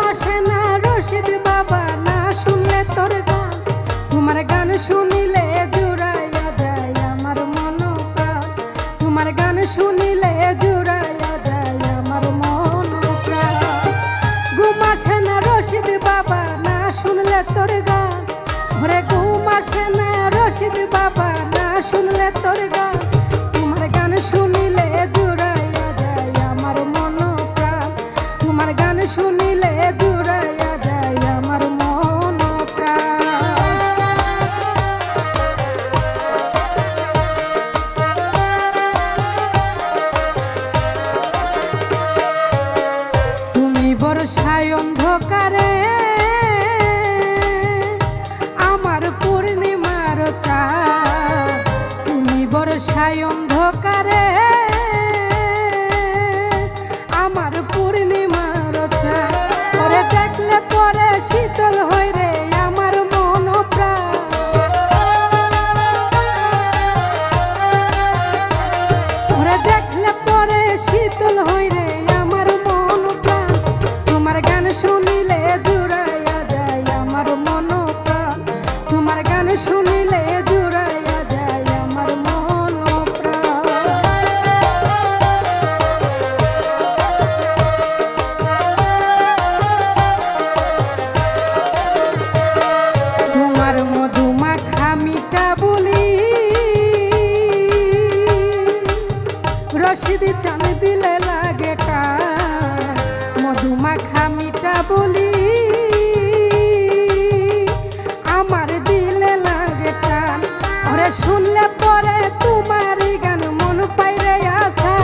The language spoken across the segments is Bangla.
আসে না রশিদ বাবা না শুনলে তোর গান, তোমার গান শুনিলে জুড়াইয়া যায় আমার মন প্রাণ, তোমার গান শুনিলে জুড়াইয়া যায় আমার মন প্রাণ। ঘুম আসে না রশিদ বাবা না শুনলে তোর গান, ঘরে ঘুম আসে না রশিদ বাবা না শুনলে তোর গান, তোমার গান শুনিলে জুড়াইয়া যায় আমার মন প্রাণ, তোমার গান শুনিলে জুড়াইয়া যায় আমার মন প্রাণ। তুমি বর্ষায় অন্ধকারে আমার পূর্ণিমার চাঁদ, তুমি বর্ষায় অন্ধকারে আমার পূর্ণিমার চাঁদ, ওরে দেখলে পরে শীতল হয় রে আমার মন প্রাণ, ওরে দেখলে পরে শীতল হয় রে আমার মন প্রাণ, তোমার গান শুনিলে জুড়াইয়া যায় আমার মন প্রাণ, তোমার গান শুনিলে জুড়াইয়া যায় আমার মন প্রাণ। তোমার মধুমাখা মিঠা বলি রশিদ চান দিলে লাগে টান, মধুমাখা মিঠা বলি আমার দিলে লাগে টান, ওরে শুনলে পরে তোমারই গান মন পাইরে আসা,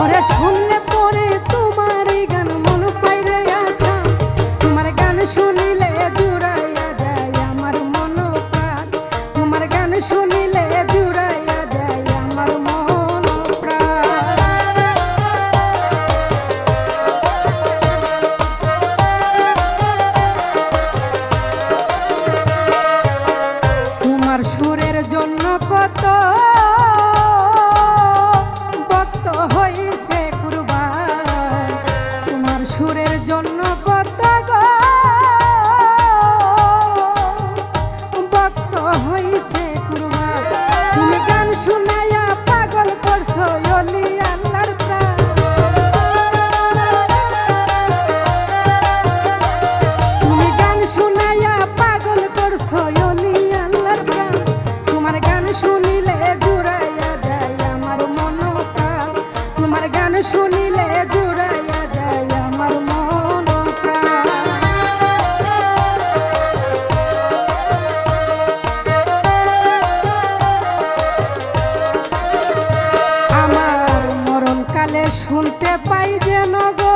ওরে শুনলে পরে তোমারই গান মন পাইরে আসা, তোমার গান শুনিলে জুড়াইয়া যায় আমার মন প্রাণ, তোমার গান শুনিলে জুড়াইয়া যায় আমার মন প্রাণ। তোমার সুরের জন্য কত ভক্ত হইছে কুরবান, তোমার সুরের জন্য কত গো ভক্ত হইছে কুরবান, তুমি গান শুনাইয়া পাগল করছো অলি আল্লাহর প্রাণ, তুমি গান শুনাইয়া পাগল করছো অলি আল্লাহর প্রাণ, তোমার গান শুনিলে জুড়াইয়া যায় আমার মন প্রাণ, তোমার গান শুনিলে জুড়াইয়া যায় আমার মন প্রাণ। আমার মরণকালে শুনতে পাই যেন গো